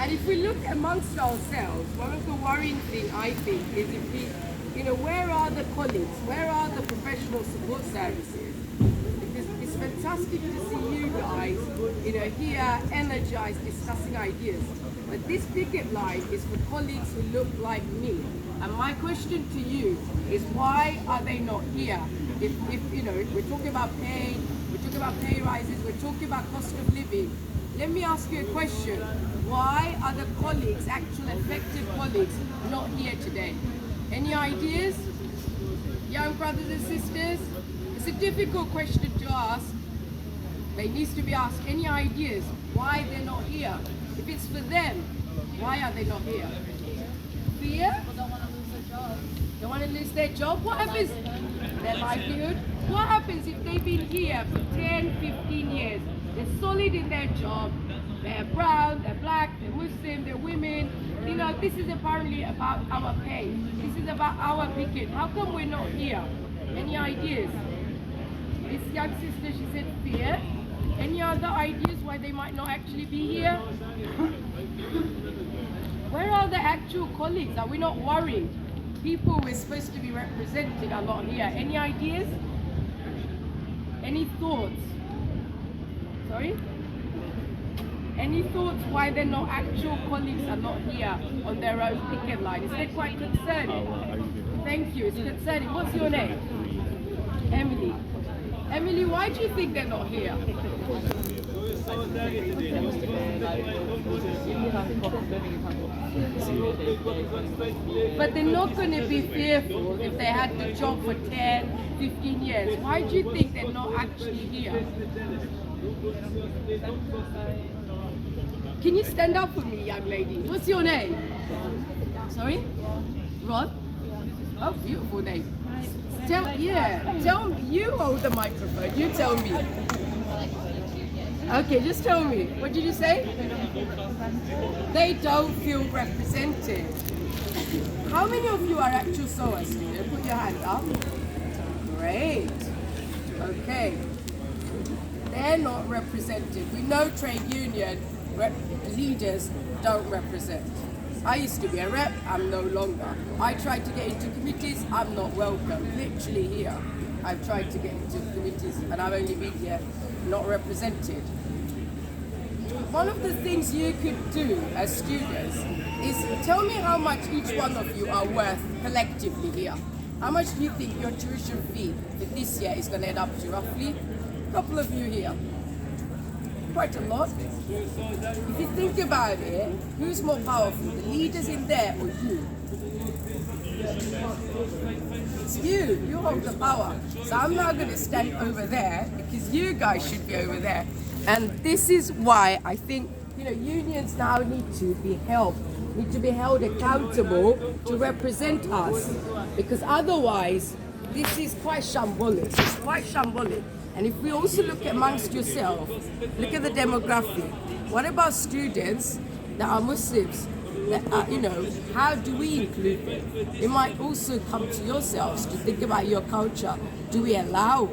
And if we look amongst ourselves, one of the worrying things I think is if we, where are the colleagues? Where are the professional support services? Because it's fantastic to see you guys, here energized, discussing ideas. But this picket line is for colleagues who look like me. And my question to you is, why are they not here? If we're talking about pay, we're talking about pay rises, we're talking about cost of living. Let me ask you a question. Why are the colleagues, actual affected colleagues, not here today? Any ideas? Young brothers and sisters? It's a difficult question to ask. But it needs to be asked. Any ideas why they're not here? If it's for them, why are they not here? Fear? People don't want to lose their job. They want to lose their job? What happens? Their livelihood? What happens if they've been here for 10, 15 years? They're solid in their job. They're brown, they're black, they're Muslim, they're women. This is apparently about our pay. This is about our picket. How come we're not here? Any ideas? This young sister, she said fear. Any other ideas why they might not actually be here? Where are the actual colleagues? Are we not worried? People we're supposed to be representing are not here. Any ideas? Any thoughts? Sorry? Any thoughts why they're not actual colleagues are not here on their own picket line? Is that quite concerning? Thank you, it's concerning. What's your name? Emily. Emily, why do you think they're not here? But they're not going to be fearful if they had the job for 10, 15 years. Why do you think they're not actually here? Can you stand up for me, young lady? What's your name? Sorry? Rod? Oh, beautiful name. Tell me, you hold the microphone, you tell me. Okay, just tell me. What did you say? They don't feel represented. How many of you are actual SOAS students? Put your hand up. Great. Okay. They're not represented. We know trade union leaders don't represent. I used to be a rep, I'm no longer. I tried to get into committees, I'm not welcome. Literally here, I've tried to get into committees and I've only been here not represented. One of the things you could do as students is tell me how much each one of you are worth collectively here. How much do you think your tuition fee for this year is going to end up to roughly? A couple of you here. Quite a lot. If you think about it, who's more powerful, the leaders in there or you? It's you. You hold the power. So I'm not going to stand over there because you guys should be over there. And this is why I think unions now need to be held accountable to represent us, because otherwise this is quite shambolic. It's quite shambolic. And if we also look amongst yourself, look at the demographic. What about students that are Muslims? That are, how do we include them? It might also come to yourselves to think about your culture. Do we allow,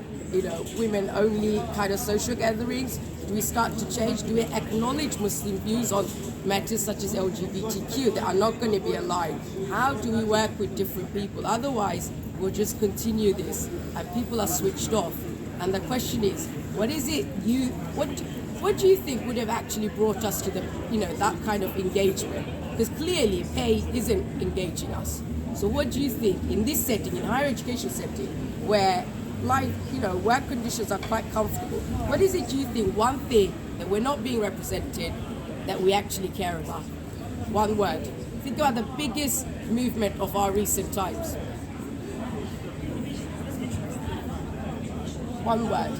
women only kind of social gatherings? Do we start to change? Do we acknowledge Muslim views on matters such as LGBTQ that are not going to be aligned? How do we work with different people? Otherwise, we'll just continue this and people are switched off. And the question is, what is it what do you think would have actually brought us to the, that kind of engagement? Because clearly pay isn't engaging us. So what do you think in this setting, in higher education setting, where life, work conditions are quite comfortable, what is it, do you think, one thing that we're not being represented that we actually care about? One word. Think about the biggest movement of our recent times. One word.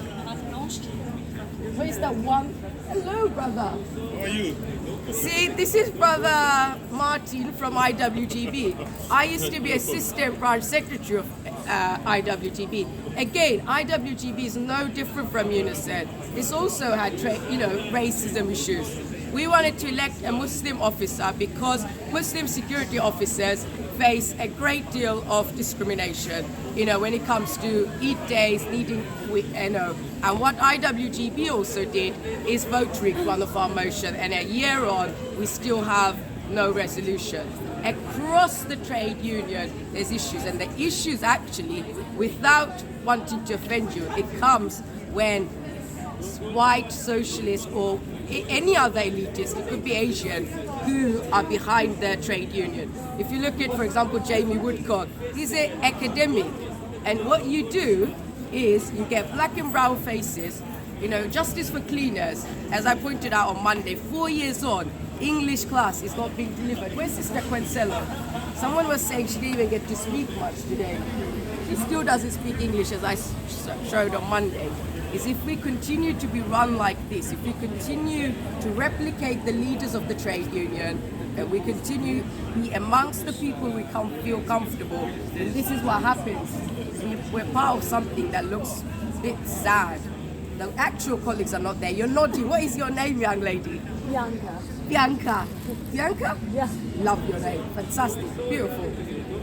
Where's that one? Hello, brother. How are you? See, this is brother Martin from IWGB. I used to be assistant branch secretary of IWGB. Again, IWGB is no different from Unison. It's also had racism issues. We wanted to elect a Muslim officer because Muslim security officers face a great deal of discrimination, you know, when it comes to Eid days, needing, you know, and what IWGB also did is vote rig one of our motion, and a year on, we still have no resolution. Across the trade union, there's issues, and the issues actually, without wanting to offend you, it comes when white socialists or any other elitist, it could be Asian, who are behind the trade union. If you look at, for example, Jamie Woodcock, he's an academic, and what you do is you get black and brown faces, you know, justice for cleaners, as I pointed out on Monday, 4 years on, English class is not being delivered. Where's Sister Quencello? Someone was saying she didn't even get to speak much today. She still doesn't speak English, as I showed on Monday. Is if we continue to be run like this, if we continue to replicate the leaders of the trade union, and we continue to be amongst the people we feel comfortable, then this is what happens. We're part of something that looks a bit sad. The actual colleagues are not there. You're nodding. What is your name, young lady? Bianca. Bianca. Bianca? Yeah. Love your name. Fantastic. Beautiful.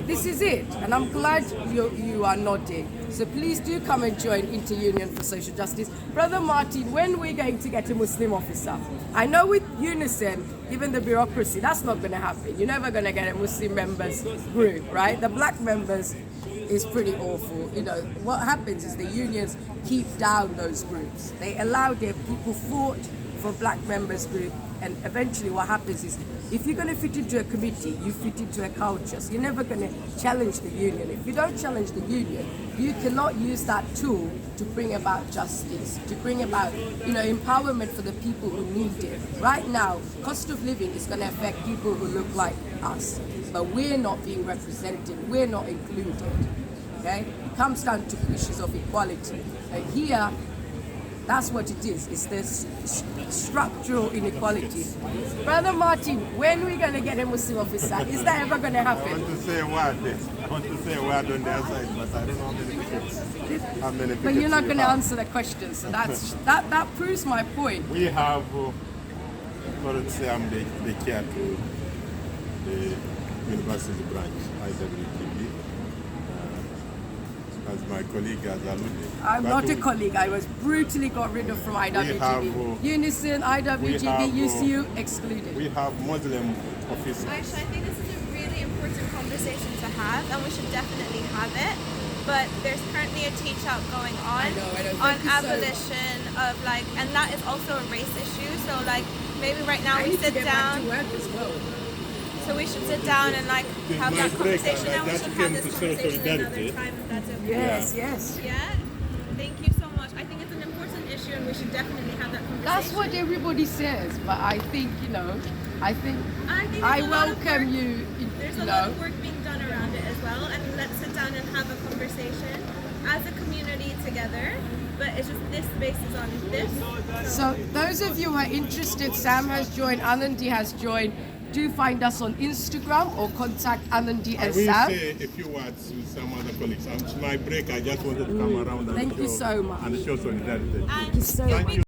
This is it. And I'm glad you are nodding. So please do come and join Inter-Union for Social Justice. Brother Martin, when are we going to get a Muslim officer? I know with Unison, given the bureaucracy, that's not going to happen. You're never going to get a Muslim members group, right? The black members is pretty awful. You know, what happens is the unions keep down those groups. They allow their people fought for black members group, and eventually what happens is if you're going to fit into a committee, you fit into a culture. So you're never going to challenge the union. If you don't challenge the union, you cannot use that tool to bring about justice, to bring about, you know, empowerment for the people who need it. Right now, cost of living is going to affect people who look like us, but we're not being represented, we're not included. Okay? It comes down to issues of equality. And here, that's what it is. It's this structural inequality. Brother Martin, when are we going to get a Muslim officer? Is that ever going to happen? I want to say a word there. I want to say a word on their side, but I don't know how many pickets. But you're not going to answer the question, so that proves my point. We have, currently I'm the chair to the university branch, IWGB. As my colleague has alluded. I'm not a colleague. I was brutally got rid of from IWGB. Unison, IWGB, UCU, excluded. We have Muslim officers. Actually, I think this is a really important conversation to have, and we should definitely have it. But there's currently a teach-out going on on abolition of like, and that is also a race issue. So like, maybe right now we sit down. So we should sit down and like have that conversation, and we should have this conversation another time if that's okay. Yes, yes. Yeah. Thank you so much. I think it's an important issue, and we should definitely have that conversation. That's what everybody says, but I think, you know, I welcome you. There's a lot of work being done around it as well. I mean, let's sit down and have a conversation as a community together. But it's just this space is on this. So those of you who are interested, Sam has joined, Anandi has joined. Do find us on Instagram or contact Anandi and Sam. I will say a few words with some other colleagues. It's my break. I just wanted to come around and Thank you so much. And show solidarity. Thank you so much.